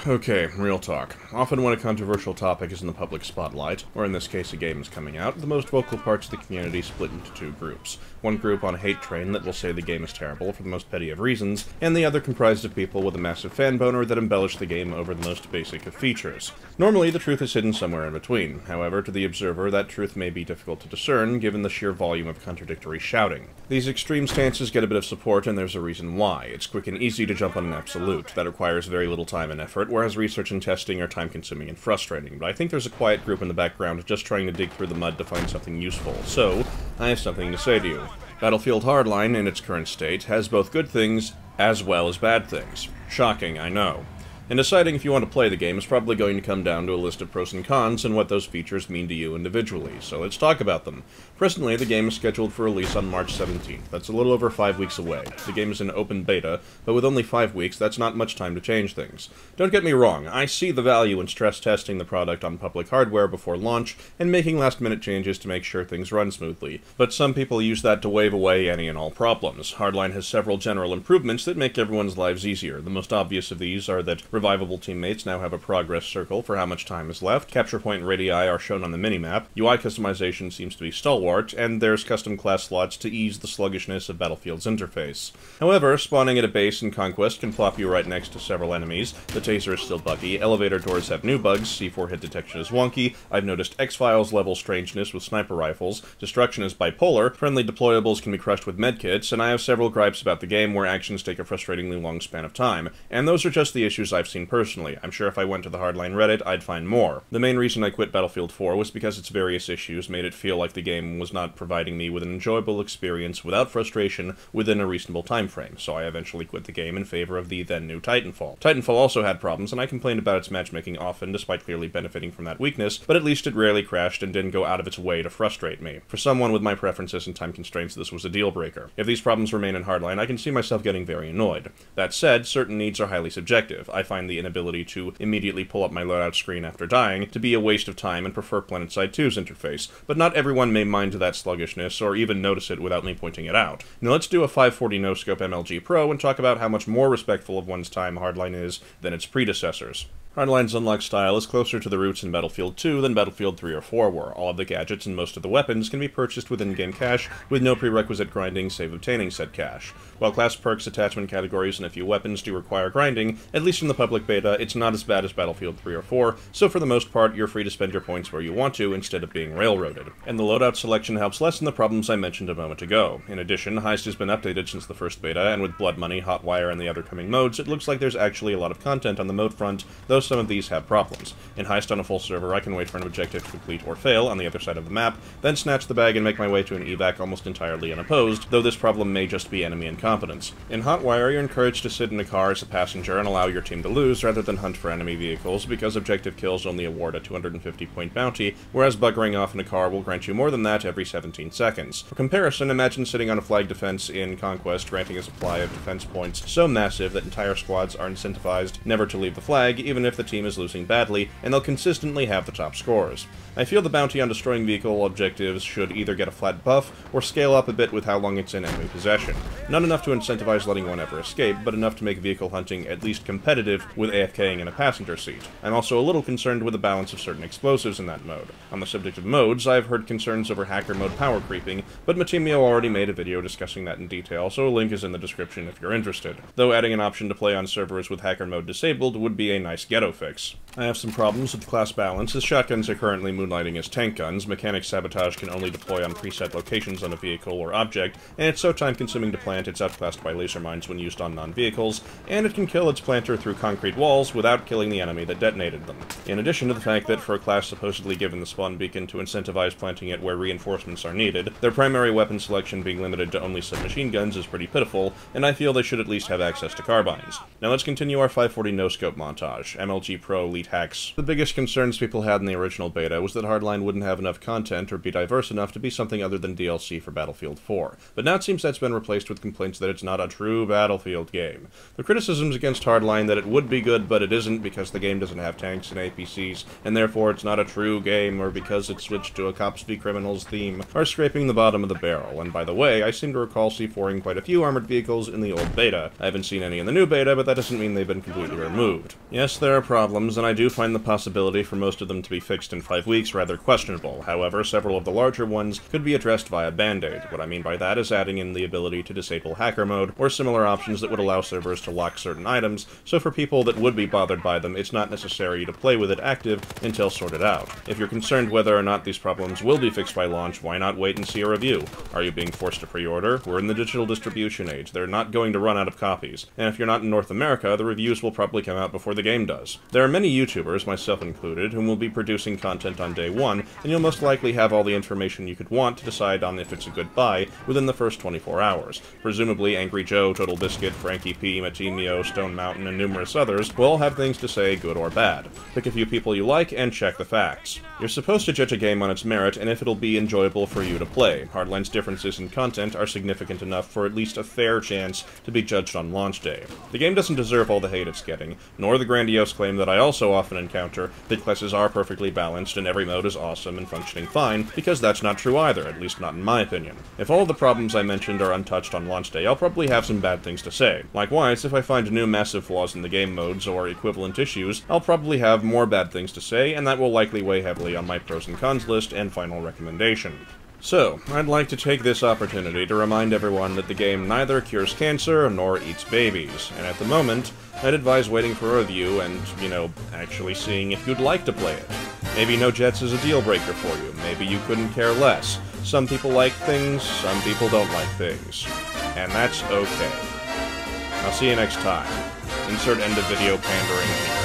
Okay, real talk. Often when a controversial topic is in the public spotlight, or in this case a game is coming out, the most vocal parts of the community split into two groups. One group on hatetrain that will say the game is terrible for the most petty of reasons, and the other comprised of people with a massive fan boner that embellish the game over the most basic of features. Normally, the truth is hidden somewhere in between. However, to the observer, that truth may be difficult to discern, given the sheer volume of contradictory shouting. These extreme stances get a bit of support, and there's a reason why. It's quick and easy to jump on an absolute. That requires very little time and effort, whereas research and testing are time-consuming and frustrating. But I think there's a quiet group in the background just trying to dig through the mud to find something useful. So, I have something to say to you. Battlefield Hardline, in its current state, has both good things as well as bad things. Shocking, I know. And deciding if you want to play the game is probably going to come down to a list of pros and cons and what those features mean to you individually, so let's talk about them. Presently, the game is scheduled for release on March 17th. That's a little over 5 weeks away. The game is in open beta, but with only 5 weeks, that's not much time to change things. Don't get me wrong, I see the value in stress testing the product on public hardware before launch and making last-minute changes to make sure things run smoothly, but some people use that to wave away any and all problems. Hardline has several general improvements that make everyone's lives easier. The most obvious of these are that revivable teammates now have a progress circle for how much time is left, capture point radii are shown on the minimap, UI customization seems to be stalwart, and there's custom class slots to ease the sluggishness of Battlefield's interface. However, spawning at a base in Conquest can plop you right next to several enemies, the taser is still buggy, elevator doors have new bugs, C4 hit detection is wonky, I've noticed X-Files level strangeness with sniper rifles, destruction is bipolar, friendly deployables can be crushed with medkits, and I have several gripes about the game where actions take a frustratingly long span of time, and those are just the issues I've seen personally. I'm sure if I went to the Hardline Reddit, I'd find more. The main reason I quit Battlefield 4 was because its various issues made it feel like the game was not providing me with an enjoyable experience without frustration within a reasonable time frame, so I eventually quit the game in favor of the then-new Titanfall. Titanfall also had problems, and I complained about its matchmaking often, despite clearly benefiting from that weakness, but at least it rarely crashed and didn't go out of its way to frustrate me. For someone with my preferences and time constraints, this was a deal-breaker. If these problems remain in Hardline, I can see myself getting very annoyed. That said, certain needs are highly subjective. I find the inability to immediately pull up my loadout screen after dying to be a waste of time and prefer PlanetSide 2's interface, but not everyone may mind that sluggishness or even notice it without me pointing it out. Now let's do a 540 no-scope MLG Pro and talk about how much more respectful of one's time Hardline is than its predecessors. Hardline's unlock style is closer to the roots in Battlefield 2 than Battlefield 3 or 4 were. All of the gadgets and most of the weapons can be purchased with in-game cash, with no prerequisite grinding save obtaining said cash. While class perks, attachment categories, and a few weapons do require grinding, at least in the public beta, it's not as bad as Battlefield 3 or 4, so for the most part, you're free to spend your points where you want to instead of being railroaded. And the loadout selection helps lessen the problems I mentioned a moment ago. In addition, Heist has been updated since the first beta, and with Blood Money, Hotwire, and the other coming modes, it looks like there's actually a lot of content on the mode front, though some of these have problems. In Heist on a full server, I can wait for an objective to complete or fail on the other side of the map, then snatch the bag and make my way to an evac almost entirely unopposed, though this problem may just be enemy incompetence. In Hotwire, you're encouraged to sit in a car as a passenger and allow your team to lose, rather than hunt for enemy vehicles, because objective kills only award a 250-point bounty, whereas buggering off in a car will grant you more than that every 17 seconds. For comparison, imagine sitting on a flag defense in Conquest, granting a supply of defense points so massive that entire squads are incentivized never to leave the flag, even if the team is losing badly, and they'll consistently have the top scores. I feel the bounty on destroying vehicle objectives should either get a flat buff, or scale up a bit with how long it's in enemy possession. Not enough to incentivize letting one ever escape, but enough to make vehicle hunting at least competitive with AFKing in a passenger seat. I'm also a little concerned with the balance of certain explosives in that mode. On the subject of modes, I've heard concerns over hacker mode power creeping, but Matimio already made a video discussing that in detail, so a link is in the description if you're interested. Though adding an option to play on servers with hacker mode disabled would be a nice ghetto fix. I have some problems with class balance, as shotguns are currently moonlighting as tank guns, mechanic sabotage can only deploy on preset locations on a vehicle or object, and it's so time-consuming to plant it's outclassed by laser mines when used on non-vehicles, and it can kill its planter through concrete walls without killing the enemy that detonated them. In addition to the fact that for a class supposedly given the spawn beacon to incentivize planting it where reinforcements are needed, their primary weapon selection being limited to only submachine guns is pretty pitiful, and I feel they should at least have access to carbines. Now let's continue our 540 no-scope montage. MLG Pro lead cheat hacks. The biggest concerns people had in the original beta was that Hardline wouldn't have enough content or be diverse enough to be something other than DLC for Battlefield 4, but now it seems that's been replaced with complaints that it's not a true Battlefield game. The criticisms against Hardline that it would be good but it isn't because the game doesn't have tanks and APCs, and therefore it's not a true game, or because it switched to a cops v criminals theme, are scraping the bottom of the barrel. And by the way, I seem to recall C4ing quite a few armored vehicles in the old beta. I haven't seen any in the new beta, but that doesn't mean they've been completely removed. Yes, there are problems, and I do find the possibility for most of them to be fixed in 5 weeks rather questionable. However, several of the larger ones could be addressed via Band-Aid. What I mean by that is adding in the ability to disable hacker mode, or similar options that would allow servers to lock certain items, so for people that would be bothered by them, it's not necessary to play with it active until sorted out. If you're concerned whether or not these problems will be fixed by launch, why not wait and see a review? Are you being forced to pre-order? We're in the digital distribution age. They're not going to run out of copies. And if you're not in North America, the reviews will probably come out before the game does. There are many YouTubers, myself included, who will be producing content on day one, and you'll most likely have all the information you could want to decide on if it's a good buy within the first 24 hours. Presumably, Angry Joe, Total Biscuit, Frankie P, Matinio, Stone Mountain, and numerous others will all have things to say, good or bad. Pick a few people you like, and check the facts. You're supposed to judge a game on its merit, and if it'll be enjoyable for you to play. Hardline's differences in content are significant enough for at least a fair chance to be judged on launch day. The game doesn't deserve all the hate it's getting, nor the grandiose claim that I also often encounter that classes are perfectly balanced and every mode is awesome and functioning fine, because that's not true either, at least not in my opinion. If all of the problems I mentioned are untouched on launch day, I'll probably have some bad things to say. Likewise, if I find new massive flaws in the game modes or equivalent issues, I'll probably have more bad things to say, and that will likely weigh heavily on my pros and cons list and final recommendation. So, I'd like to take this opportunity to remind everyone that the game neither cures cancer nor eats babies, and at the moment, I'd advise waiting for a review and, actually seeing if you'd like to play it. Maybe no jets is a deal breaker for you, maybe you couldn't care less. Some people like things, some people don't like things. And that's okay. I'll see you next time. Insert end of video pandering.